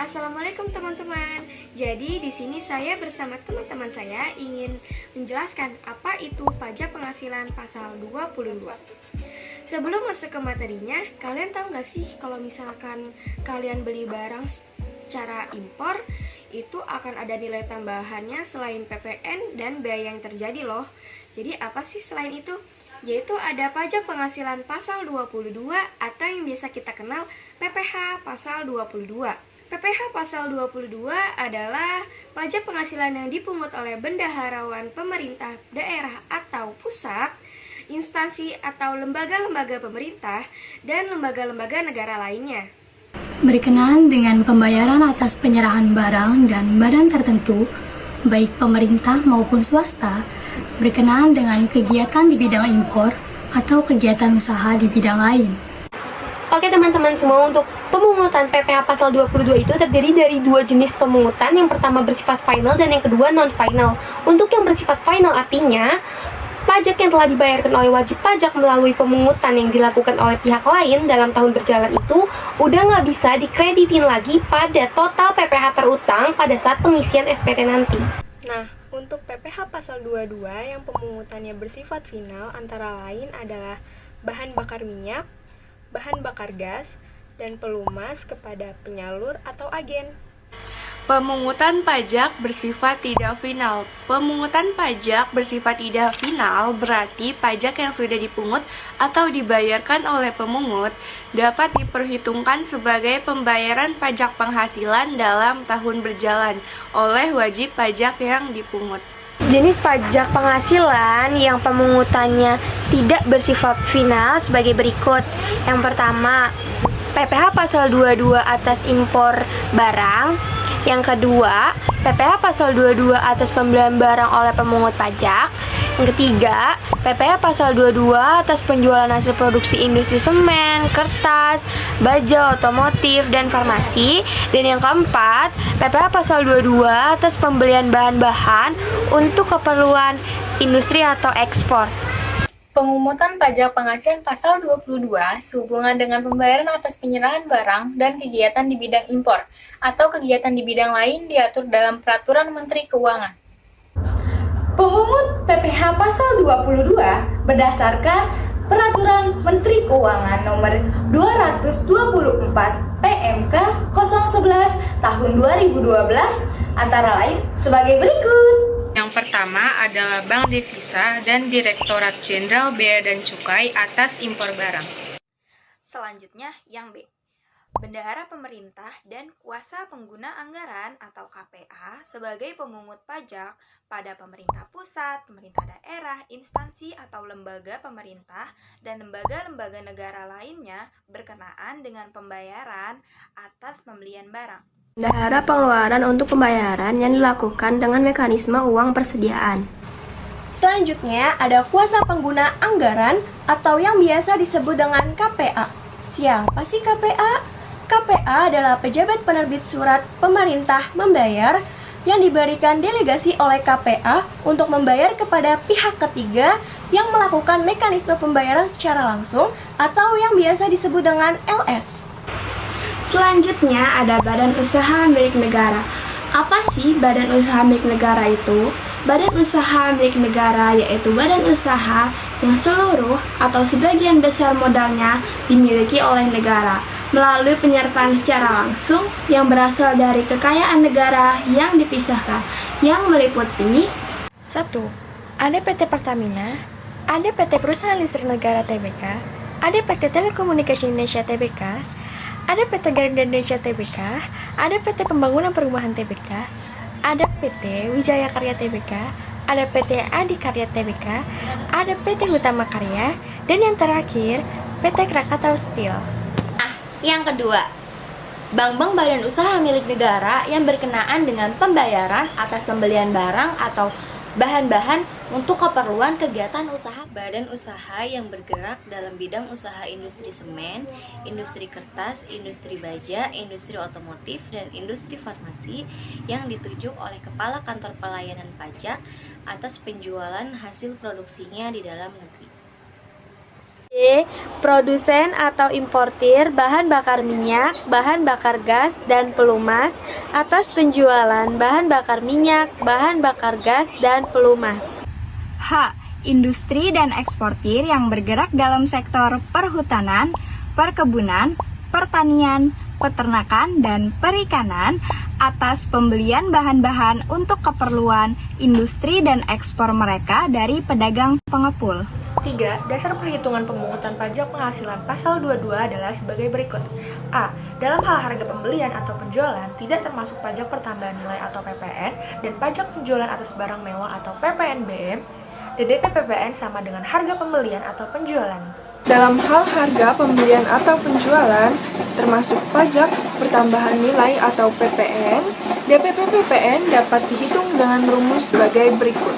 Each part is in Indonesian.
Assalamualaikum teman-teman. Jadi di sini saya bersama teman-teman saya ingin menjelaskan apa itu pajak penghasilan pasal 22. Sebelum masuk ke materinya, kalian tahu nggak sih kalau misalkan kalian beli barang secara impor, itu akan ada nilai tambahannya selain PPN dan biaya yang terjadi loh. Jadi apa sih selain itu? Yaitu ada pajak penghasilan pasal 22 atau yang biasa kita kenal PPh pasal 22. PPh pasal 22 adalah pajak penghasilan yang dipungut oleh bendaharawan pemerintah daerah atau pusat, instansi atau lembaga-lembaga pemerintah, dan lembaga-lembaga negara lainnya. Berkenaan dengan pembayaran atas penyerahan barang dan badan tertentu, baik pemerintah maupun swasta, berkenaan dengan kegiatan di bidang impor atau kegiatan usaha di bidang lain. Oke teman-teman semua, untuk pemungutan PPh pasal 22 itu terdiri dari dua jenis pemungutan. Yang pertama bersifat final dan yang kedua non-final. Untuk yang bersifat final artinya pajak yang telah dibayarkan oleh wajib pajak melalui pemungutan yang dilakukan oleh pihak lain dalam tahun berjalan itu udah nggak bisa dikreditin lagi pada total PPh terutang pada saat pengisian SPT nanti. Nah, untuk PPh pasal 22 yang pemungutannya bersifat final antara lain adalah bahan bakar minyak, bahan bakar gas, dan pelumas kepada penyalur atau agen. Pemungutan pajak bersifat tidak final. Pemungutan pajak bersifat tidak final berarti pajak yang sudah dipungut atau dibayarkan oleh pemungut dapat diperhitungkan sebagai pembayaran pajak penghasilan dalam tahun berjalan oleh wajib pajak yang dipungut. Jenis pajak penghasilan yang pemungutannya tidak bersifat final sebagai berikut. Yang pertama, PPh pasal 22 atas impor barang. Yang kedua, PPh pasal 22 atas pembelian barang oleh pemungut pajak. Yang ketiga, PPh pasal 22 atas penjualan hasil produksi industri semen, kertas, baja, otomotif, dan farmasi. Dan yang keempat, PPh pasal 22 atas pembelian bahan-bahan untuk keperluan industri atau ekspor. Pemungutan pajak penghasilan pasal 22 sehubungan dengan pembayaran atas penyerahan barang dan kegiatan di bidang impor atau kegiatan di bidang lain diatur dalam Peraturan Menteri Keuangan. Pemungut PPh pasal 22 berdasarkan Peraturan Menteri Keuangan Nomor 224 PMK 011 Tahun 2012 antara lain sebagai berikut. Yang pertama adalah Bank Devisa dan Direktorat Jenderal Bea dan Cukai atas impor barang. Selanjutnya yang B. Bendahara pemerintah dan kuasa pengguna anggaran atau KPA sebagai pemungut pajak pada pemerintah pusat, pemerintah daerah, instansi atau lembaga pemerintah, dan lembaga-lembaga negara lainnya berkenaan dengan pembayaran atas pembelian barang. Bendahara pengeluaran untuk pembayaran yang dilakukan dengan mekanisme uang persediaan. Selanjutnya ada kuasa pengguna anggaran atau yang biasa disebut dengan KPA. Siapa sih KPA? KPA adalah pejabat penerbit surat pemerintah membayar yang diberikan delegasi oleh KPA untuk membayar kepada pihak ketiga yang melakukan mekanisme pembayaran secara langsung atau yang biasa disebut dengan LS. Selanjutnya ada badan usaha milik negara. Apa sih badan usaha milik negara itu? Badan usaha milik negara yaitu badan usaha yang seluruh atau sebagian besar modalnya dimiliki oleh negara melalui penyertaan secara langsung yang berasal dari kekayaan negara yang dipisahkan, yang meliputi 1. Ada PT Pertamina, ada PT Perusahaan Listrik Negara Tbk, ada PT Telekomunikasi Indonesia Tbk, ada PT Garuda Indonesia Tbk, ada PT Pembangunan Perumahan Tbk, ada PT Wijaya Karya Tbk, ada PT Adikarya Tbk, ada PT Hutama Karya, dan yang terakhir PT Krakatau Steel. Yang kedua, bank-bank badan usaha milik negara yang berkenaan dengan pembayaran atas pembelian barang atau bahan-bahan untuk keperluan kegiatan usaha. Badan usaha yang bergerak dalam bidang usaha industri semen, industri kertas, industri baja, industri otomotif, dan industri farmasi yang ditunjuk oleh Kepala Kantor Pelayanan Pajak atas penjualan hasil produksinya di dalam negeri. Produsen atau importir bahan bakar minyak, bahan bakar gas, dan pelumas atas penjualan bahan bakar minyak, bahan bakar gas, dan pelumas. H. Industri dan eksportir yang bergerak dalam sektor perhutanan, perkebunan, pertanian, peternakan, dan perikanan atas pembelian bahan-bahan untuk keperluan industri dan ekspor mereka dari pedagang pengepul. 3. Dasar perhitungan pemungutan pajak penghasilan pasal 22 adalah sebagai berikut. A. Dalam hal harga pembelian atau penjualan tidak termasuk pajak pertambahan nilai atau PPN dan pajak penjualan atas barang mewah atau PPNBM. DDP PPN sama dengan harga pembelian atau penjualan. Dalam hal harga pembelian atau penjualan, termasuk pajak pertambahan nilai atau PPN, DPP PPN dapat dihitung dengan rumus sebagai berikut.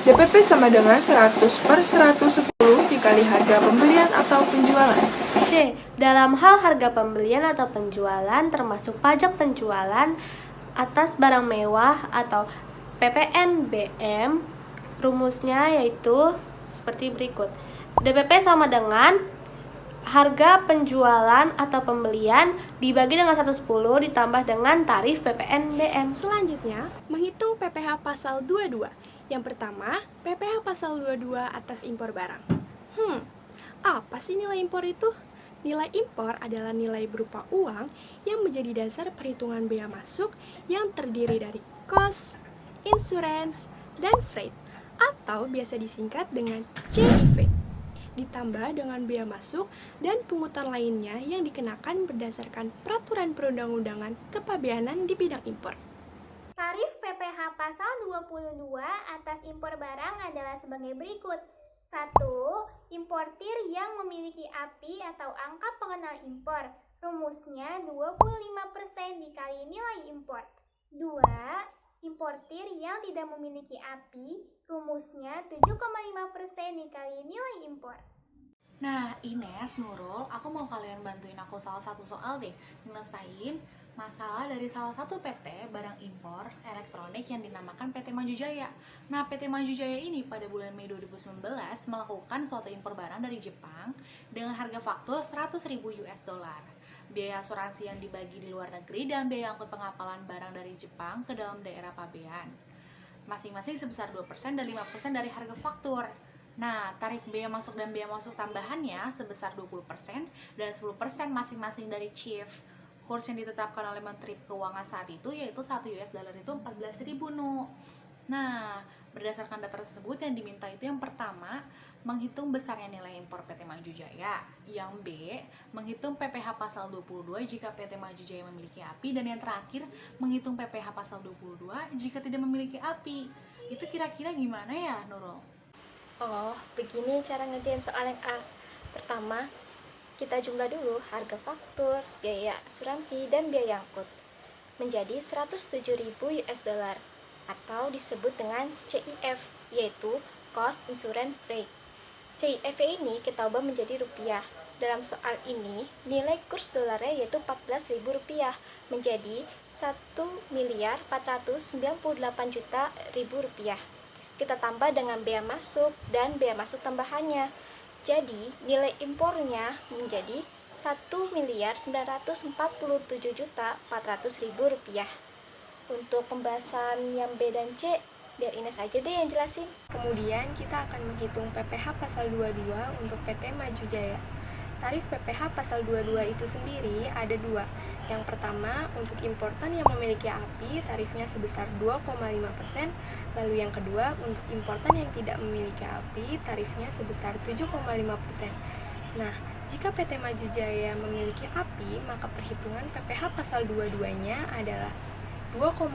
DPP sama dengan 100/110 dikali harga pembelian atau penjualan. C. Dalam hal harga pembelian atau penjualan termasuk pajak penjualan atas barang mewah atau PPNBM, rumusnya yaitu seperti berikut. DPP sama dengan harga penjualan atau pembelian dibagi dengan 110 ditambah dengan tarif PPNBM. Selanjutnya, menghitung PPh pasal 22. Yang pertama, PPh pasal 22 atas impor barang. Apa sih nilai impor itu? Nilai impor adalah nilai berupa uang yang menjadi dasar perhitungan bea masuk yang terdiri dari cost, insurance, dan freight, atau biasa disingkat dengan CIV, ditambah dengan bea masuk dan pungutan lainnya yang dikenakan berdasarkan peraturan perundang-undangan kepabeanan di bidang impor. Tarif PPh pasal 22 atas impor barang adalah sebagai berikut. 1. Importir yang memiliki API atau angka pengenal impor. Rumusnya 25% dikali nilai impor. 2. Importir yang tidak memiliki API. Rumusnya 7,5% dikali nilai impor. Nah, Ines, Nurul, aku mau kalian bantuin aku salah satu soal deh, nyelesain masalah dari salah satu PT barang impor elektronik yang dinamakan PT Maju Jaya. Nah, PT Maju Jaya ini pada bulan Mei 2019 melakukan suatu impor barang dari Jepang dengan harga faktur 100.000 US dollar. Biaya asuransi yang dibagi di luar negeri dan biaya angkut pengapalan barang dari Jepang ke dalam daerah pabean. Masing-masing sebesar 2% dan 5% dari harga faktur. Nah, tarif biaya masuk dan biaya masuk tambahannya sebesar 20% dan 10% masing-masing dari chief. Kurs yang ditetapkan oleh Menteri Keuangan saat itu yaitu 1 US dollar itu 14.000 Nu. Nah, berdasarkan data tersebut yang diminta itu yang pertama, menghitung besarnya nilai impor PT Maju Jaya. Yang B, menghitung PPh pasal 22 jika PT Maju Jaya memiliki API. Dan yang terakhir, menghitung PPh pasal 22 jika tidak memiliki API. Itu kira-kira gimana ya, Nurul? Oh, begini cara ngerjain soal yang A. Pertama, kita jumlah dulu harga faktur, biaya asuransi, dan biaya angkut menjadi 107.000 US dollar atau disebut dengan CIF, yaitu Cost Insurance Freight. CIF ini kita ubah menjadi rupiah. Dalam soal ini, nilai kurs dolarnya yaitu 14.000 rupiah menjadi 1.498.000.000 rupiah. Kita tambah dengan bea masuk dan bea masuk tambahannya. Jadi, nilai impornya menjadi 1.947.400.000 rupiah. Untuk pembahasan yang B dan C, biar Ines aja deh yang jelasin. Kemudian kita akan menghitung PPh pasal 22 untuk PT Maju Jaya. Tarif PPh pasal 22 itu sendiri ada dua. Yang pertama, untuk importan yang memiliki API, tarifnya sebesar 2,5%. Lalu yang kedua, untuk importan yang tidak memiliki API, tarifnya sebesar 7,5%. Nah, jika PT Maju Jaya memiliki API, maka perhitungan PPh pasal 22-nya adalah 2,5%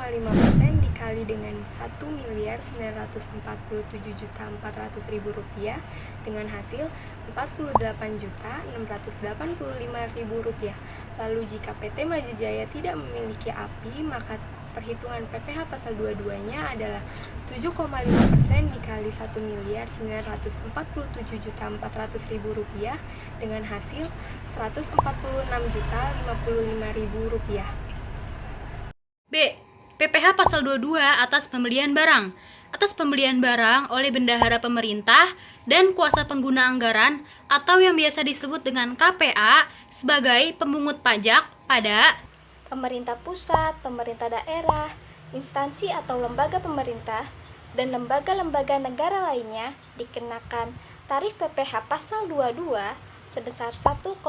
dikali dengan 1.947.400.000 rupiah dengan hasil 48.685.000 rupiah. Lalu jika PT Maju Jaya tidak memiliki API, maka perhitungan PPh pasal 22-nya adalah 7,5% dikali 1.947.400.000 rupiah dengan hasil 146.055.000 rupiah. B. PPh pasal 22 atas pembelian barang. atas pembelian barang oleh bendahara pemerintah dan kuasa pengguna anggaran atau yang biasa disebut dengan KPA sebagai pemungut pajak pada pemerintah pusat, pemerintah daerah, instansi atau lembaga pemerintah, dan lembaga-lembaga negara lainnya dikenakan tarif PPh pasal 22 sebesar 1,5%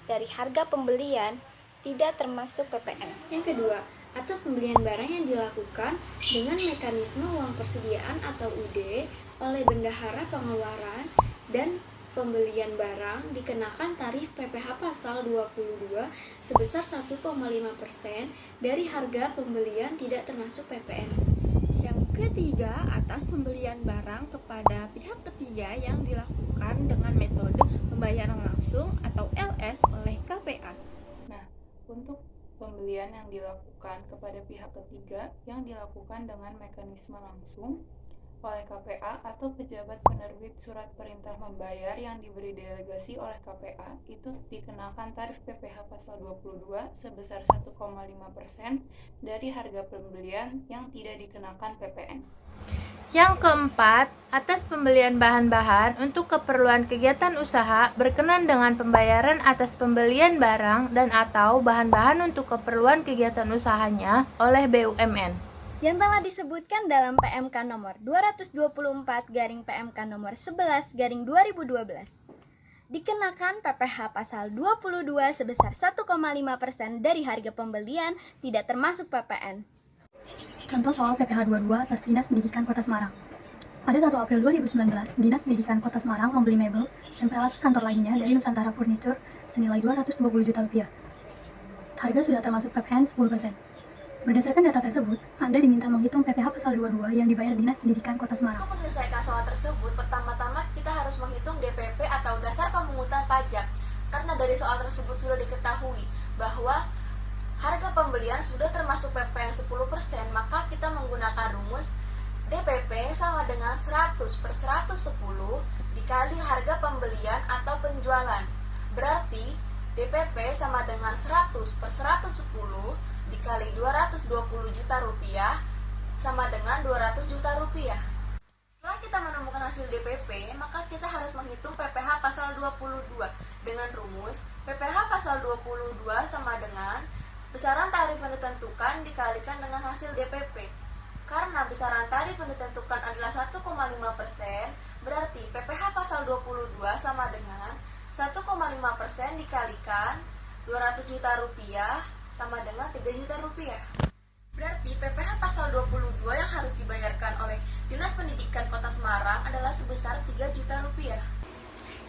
dari harga pembelian tidak termasuk PPN. Yang kedua, atas pembelian barang yang dilakukan dengan mekanisme uang persediaan atau UD oleh bendahara pengeluaran dan pembelian barang dikenakan tarif PPh pasal 22 sebesar 1,5% dari harga pembelian tidak termasuk PPN. Yang ketiga, atas pembelian barang kepada pihak ketiga yang dilakukan dengan metode pembayaran langsung atau LS oleh KPA. Nah, untuk pembelian yang dilakukan kepada pihak ketiga yang dilakukan dengan mekanisme langsung oleh KPA atau pejabat penerbit surat perintah membayar yang diberi delegasi oleh KPA itu dikenakan tarif PPh pasal 22 sebesar 1,5% dari harga pembelian yang tidak dikenakan PPN. Yang keempat, atas pembelian bahan-bahan untuk keperluan kegiatan usaha berkenan dengan pembayaran atas pembelian barang dan atau bahan-bahan untuk keperluan kegiatan usahanya oleh BUMN. Yang telah disebutkan dalam PMK nomor 224/PMK nomor 11/2012. Dikenakan PPh pasal 22 sebesar 1,5% dari harga pembelian tidak termasuk PPN. Contoh soal PPh 22 atas Dinas Pendidikan Kota Semarang. Pada 1 April 2019, Dinas Pendidikan Kota Semarang membeli mebel dan peralatan kantor lainnya dari Nusantara Furniture senilai 220 juta rupiah. Harga sudah termasuk PPN 10%. Berdasarkan data tersebut, Anda diminta menghitung PPh pasal 22 yang dibayar Dinas Pendidikan Kota Semarang. Untuk menyelesaikan soal tersebut, pertama-tama kita harus menghitung DPP atau dasar pemungutan pajak. Karena dari soal tersebut sudah diketahui bahwa harga pembelian sudah termasuk PPN 10%, maka kita menggunakan rumus DPP sama dengan 100/110 dikali harga pembelian atau penjualan. Berarti DPP sama dengan 100/110 dikali 220 juta rupiah sama dengan 200 juta rupiah. Setelah kita menemukan hasil DPP, maka kita harus menghitung PPh pasal 22 dengan rumus PPh pasal 22 sama dengan besaran tarif yang ditentukan dikalikan dengan hasil DPP. Karena besaran tarif yang ditentukan adalah 1,5%, berarti PPh pasal 22 sama dengan 1,5% dikalikan 200 juta rupiah sama dengan 3 juta rupiah. Berarti PPh pasal 22 yang harus dibayarkan oleh Dinas Pendidikan Kota Semarang adalah sebesar 3 juta rupiah.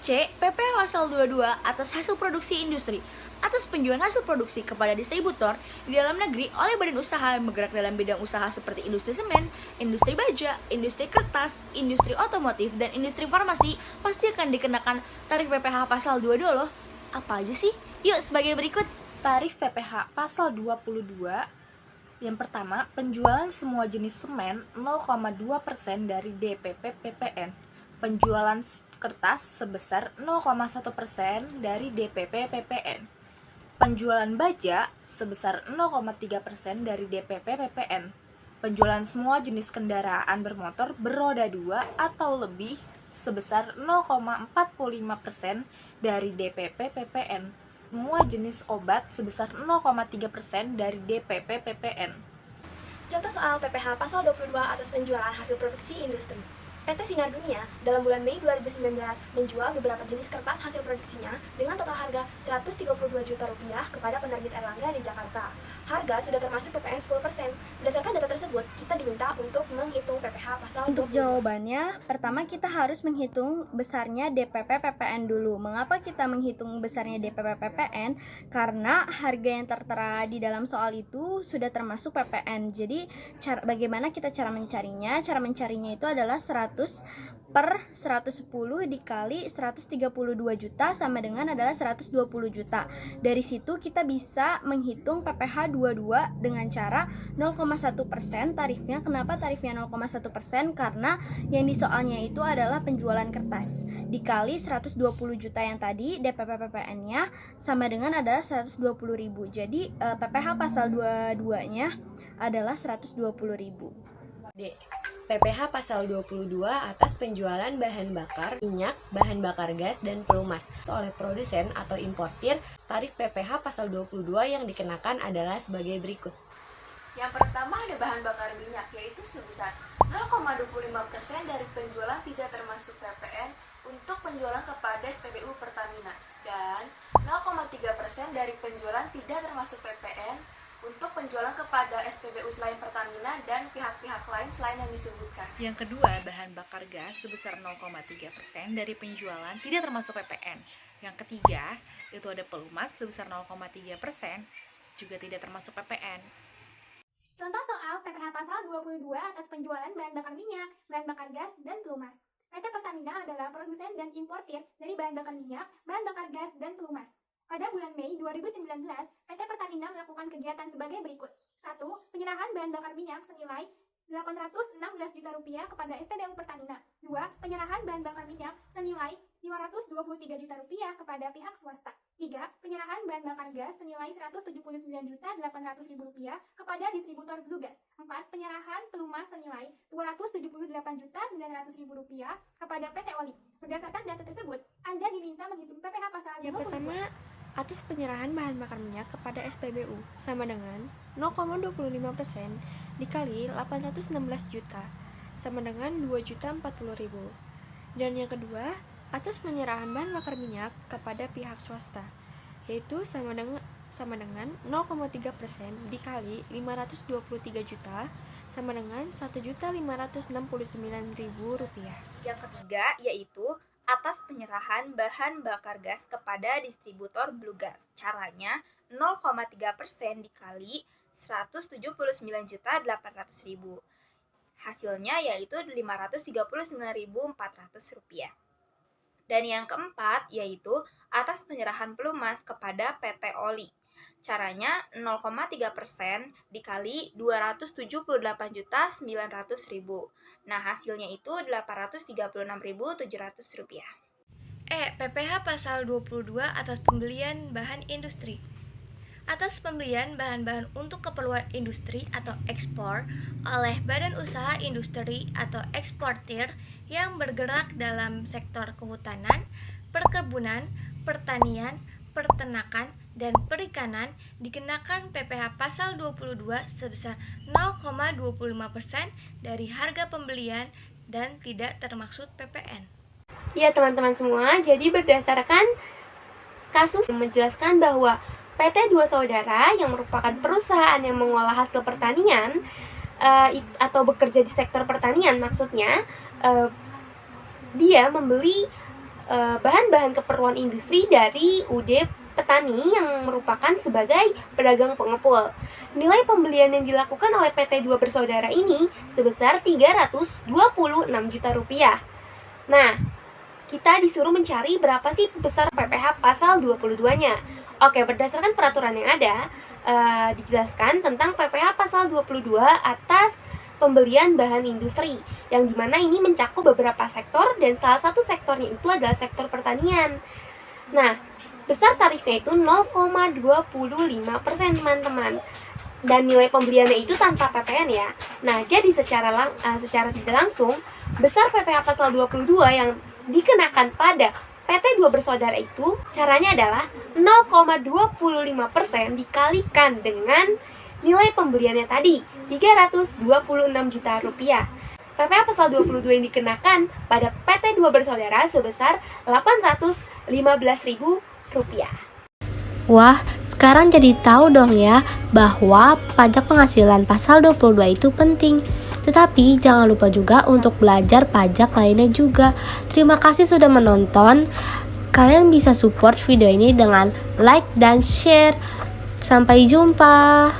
C. PPh pasal 22 atas hasil produksi industri atas penjualan hasil produksi kepada distributor di dalam negeri oleh badan usaha yang bergerak dalam bidang usaha seperti industri semen, industri baja, industri kertas, industri otomotif, dan industri farmasi pasti akan dikenakan tarif PPh pasal 22 loh. Apa aja sih? Yuk sebagai berikut. Tarif PPh pasal 22. Yang pertama, penjualan semua jenis semen 0,2% dari DPP PPN. Penjualan kertas sebesar 0,1% dari DPP PPN. Penjualan baja sebesar 0,3% dari DPP PPN. Penjualan semua jenis kendaraan bermotor beroda 2 atau lebih sebesar 0,45% dari DPP PPN. Semua jenis obat sebesar 0,3% dari DPP PPN. Contoh soal PPh pasal 22 atas penjualan hasil produksi industri. PT Sinar Dunia dalam bulan Mei 2019 menjual beberapa jenis kertas hasil produksinya dengan total harga 132 juta rupiah kepada penerbit Erlangga di Jakarta. Harga sudah termasuk PPN 10%. Berdasarkan data tersebut, kita diminta untuk menghitung PPh pasal 22. Untuk jawabannya, pertama kita harus menghitung besarnya DPP PPN dulu. Mengapa kita menghitung besarnya DPP PPN? Karena harga yang tertera di dalam soal itu sudah termasuk PPN. Jadi, bagaimana kita cara mencarinya? Cara mencarinya itu adalah 100/110 dikali 132 juta sama dengan adalah 120 juta. Dari situ kita bisa menghitung PPh 22 dengan cara 0,1% tarifnya. Kenapa tarifnya 0,1%? Karena yang di soalnya itu adalah penjualan kertas dikali 120 juta yang tadi, DPP PPN-nya sama dengan adalah 120.000. Jadi PPh pasal 22-nya adalah 120.000. D. PPh pasal 22 atas penjualan bahan bakar minyak, bahan bakar gas, dan pelumas oleh produsen atau importir. Tarif PPh pasal 22 yang dikenakan adalah sebagai berikut. Yang pertama ada bahan bakar minyak, yaitu sebesar 0,25% dari penjualan tidak termasuk PPN untuk penjualan kepada SPBU Pertamina, dan 0,3% dari penjualan tidak termasuk PPN untuk penjualan kepada SPBU selain Pertamina dan pihak-pihak lain selain yang disebutkan. Yang kedua, bahan bakar gas sebesar 0,3% dari penjualan tidak termasuk PPN. Yang ketiga, itu ada pelumas sebesar 0,3% juga tidak termasuk PPN. Contoh soal PPh pasal 22 atas penjualan bahan bakar minyak, bahan bakar gas, dan pelumas. PT Pertamina adalah produsen dan importir dari bahan bakar minyak, bahan bakar gas, dan pelumas. Pada bulan Mei 2019, PT Pertamina melakukan kegiatan sebagai berikut. 1. Penyerahan bahan bakar minyak senilai Rp816 juta kepada SPBU Pertamina. 2. Penyerahan bahan bakar minyak senilai Rp523 juta kepada pihak swasta. 3. Penyerahan bahan bakar gas senilai Rp179.800.000 kepada distributor Blue Gas. 4. Penyerahan pelumas senilai Rp278.900.000 kepada PT Oli. Berdasarkan data tersebut, Anda diminta menghitung PPh pasal 22. Yang pertama, atas penyerahan bahan bakar minyak kepada SPBU sama dengan 0,25% dikali 816 juta sama dengan 2.040.000. Dan yang kedua, atas penyerahan bahan bakar minyak kepada pihak swasta, yaitu sama dengan 0,3% dikali 523 juta sama dengan Rp1.569.000. Yang ketiga yaitu atas penyerahan bahan bakar gas kepada distributor Blue Gas. Caranya 0,3% dikali 179.800.000. Hasilnya yaitu Rp539.400. Dan yang keempat yaitu atas penyerahan pelumas kepada PT Oli. Caranya 0,3% dikali 278.900.000. Nah, hasilnya itu Rp836.700. PPh pasal 22 atas pembelian bahan industri. Atas pembelian bahan-bahan untuk keperluan industri atau ekspor oleh badan usaha industri atau eksportir yang bergerak dalam sektor kehutanan, perkebunan, pertanian, peternakan, dan perikanan dikenakan PPh pasal 22 sebesar 0,25% dari harga pembelian dan tidak termaksud PPN. Ya teman-teman semua, jadi berdasarkan kasus yang menjelaskan bahwa PT Dua Saudara yang merupakan perusahaan yang mengolah hasil pertanian atau bekerja di sektor pertanian maksudnya, dia membeli bahan-bahan keperluan industri dari UD Petani yang merupakan sebagai pedagang pengepul. Nilai pembelian yang dilakukan oleh PT Dua Bersaudara ini sebesar Rp326 juta. Nah, kita disuruh mencari berapa sih besar PPh pasal 22-nya. Oke, berdasarkan peraturan yang ada, dijelaskan tentang PPh pasal 22 atas pembelian bahan industri, yang dimana ini mencakup beberapa sektor dan salah satu sektornya itu adalah sektor pertanian. Nah, besar tarifnya itu 0,25% teman-teman. Dan nilai pembeliannya itu tanpa PPN ya. Nah, jadi secara tidak langsung, besar PPh pasal 22 yang dikenakan pada PT Dua Bersaudara itu caranya adalah 0,25% dikalikan dengan nilai pembeliannya tadi, Rp326 juta. PPh pasal 22 yang dikenakan pada PT Dua Bersaudara sebesar Rp815.000. Wah, sekarang jadi tahu dong ya bahwa pajak penghasilan pasal 22 itu penting. Tetapi jangan lupa juga untuk belajar pajak lainnya juga. Terima kasih sudah menonton. Kalian bisa support video ini dengan like dan share. Sampai jumpa.